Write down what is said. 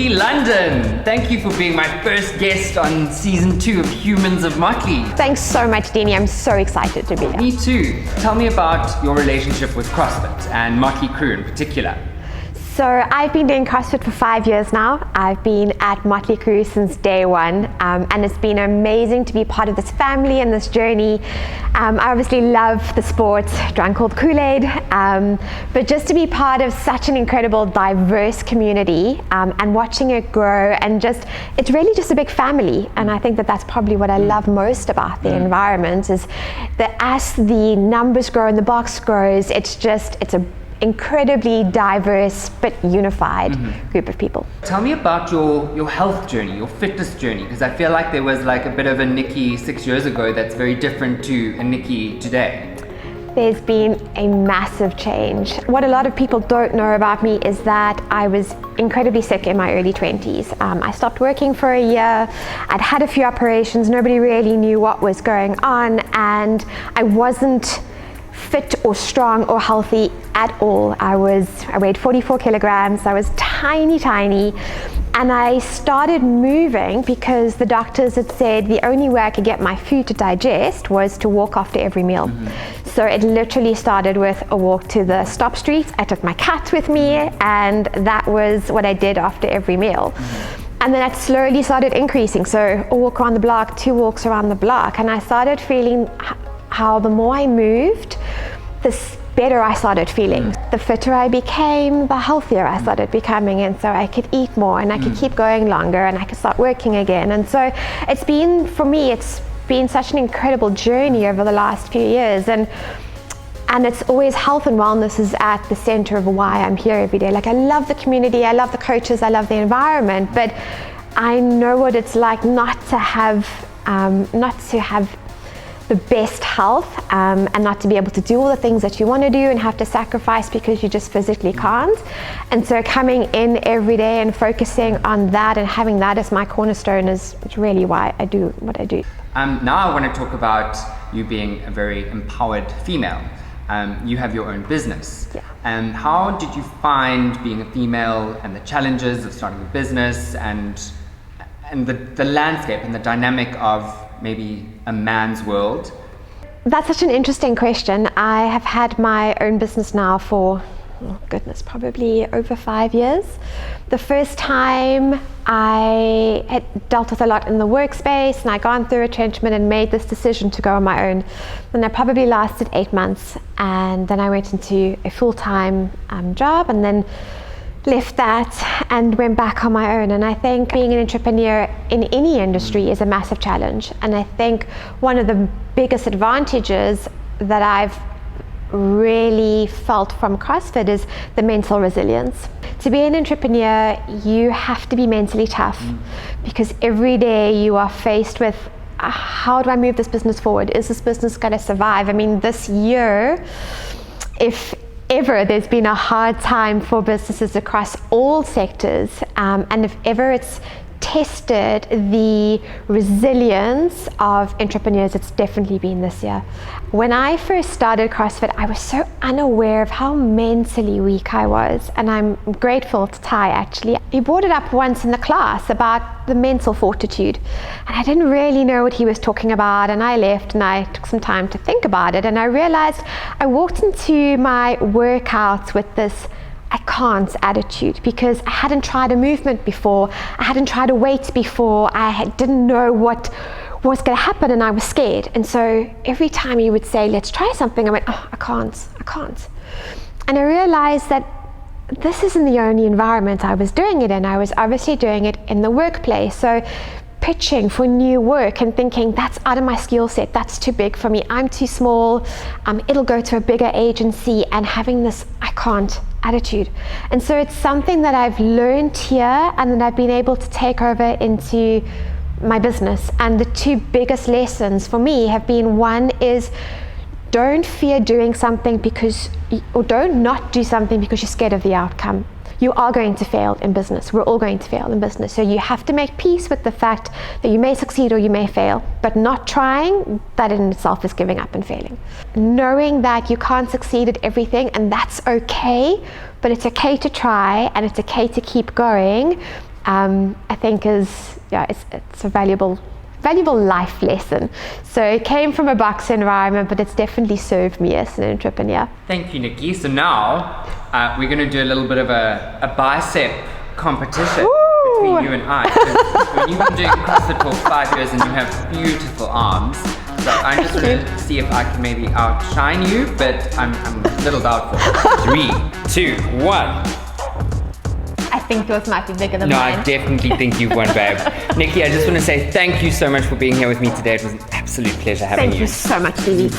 Nicky Lundin. Thank you for being my first guest on season 2 of Humans of Motley. Thanks so much, Deanie. I'm so excited to be here. Me too. Tell me about your relationship with CrossFit and Motley Cru in particular. So I've been doing CrossFit for 5 years now. I've been at Motley Cru since day one, and it's been amazing to be part of this family and this journey. I obviously love the sport, drunk called Kool-Aid, but just to be part of such an incredible, diverse community and watching it grow, and it's really just a big family. And I think that that's probably what I love most about the environment, is that as the numbers grow and the box grows, it's a incredibly diverse but unified group of people. Tell me about your health journey, your fitness journey, because I feel like there was like a bit of a Nicky 6 years ago that's very different to a Nicky today. There's been a massive change. What a lot of people don't know about me is that I was incredibly sick in my early 20s. I stopped working for a year. I'd had a few operations. Nobody really knew what was going on, and I wasn't fit or strong or healthy at all. I weighed 44 kilograms. I was tiny, and I started moving because the doctors had said the only way I could get my food to digest was to walk after every meal. So it literally started with a walk to the stop street. I took my cat with me, and that was what I did after every meal. And then it slowly started increasing. So a walk around the block, 2 walks around the block, and I started feeling how the more I moved, the better I started feeling. The fitter I became, the healthier I started becoming, and so I could eat more and I could keep going longer and I could start working again. And so it's been such an incredible journey over the last few years, and it's always health and wellness is at the center of why I'm here every day. Like, I love the community, I love the coaches, I love the environment, but I know what it's like not to have the best health, and not to be able to do all the things that you want to do and have to sacrifice because you just physically can't. And so coming in every day and focusing on that and having that as my cornerstone is really why I do what I do. Now I want to talk about you being a very empowered female. You have your own business. And how did you find being a female and the challenges of starting a business and the landscape and the dynamic of maybe a man's world? That's such an interesting question. I have had my own business now for, probably over 5 years. The first time I had dealt with a lot in the workspace, and I gone through retrenchment and made this decision to go on my own. And that probably lasted 8 months, and then I went into a full-time job, and then left that and went back on my own. And I think being an entrepreneur in any industry is a massive challenge. And I think one of the biggest advantages that I've really felt from CrossFit is the mental resilience. To be an entrepreneur, you have to be mentally tough, because every day you are faced with, how do I move this business forward? Is this business going to survive? I mean, this year, if ever there's been a hard time for businesses across all sectors, and if ever it's tested the resilience of entrepreneurs, it's definitely been this year. When I first started CrossFit, I was so unaware of how mentally weak I was, and I'm grateful to Ty actually. He brought it up once in the class about the mental fortitude, and I didn't really know what he was talking about, and I left and I took some time to think about it, and I realized I walked into my workouts with this I can't attitude, because I hadn't tried a movement before, I hadn't tried a weight before, didn't know what was going to happen, and I was scared. And so every time he would say, let's try something, I went, oh, I can't. And I realized that this isn't the only environment I was doing it in. I was obviously doing it in the workplace. So pitching for new work and thinking, that's out of my skill set, that's too big for me, I'm too small, it'll go to a bigger agency, and having this I can't attitude. And so it's something that I've learned here and that I've been able to take over into my business. And the 2 biggest lessons for me have been, one is, don't fear doing something or don't not do something because you're scared of the outcome. You are going to fail in business. We're all going to fail in business. So you have to make peace with the fact that you may succeed or you may fail, but not trying, that in itself is giving up and failing. Knowing that you can't succeed at everything, and that's okay, but it's okay to try and it's okay to keep going. I think is, it's a valuable life lesson. So it came from a box environment, but it's definitely served me as an entrepreneur. Thank you, Nicky. So now we're going to do a little bit of a bicep competition between you and I. When you've been doing CrossFit for 5 years and you have beautiful arms, so I just want to see if I can maybe outshine you, but I'm a little doubtful. 3, 2, 1. I think yours might be bigger than No, mine. I definitely think you've won, babe. Nicky, I just want to say thank you so much for being here with me today. It was an absolute pleasure having you. Thank you so much, Deanie.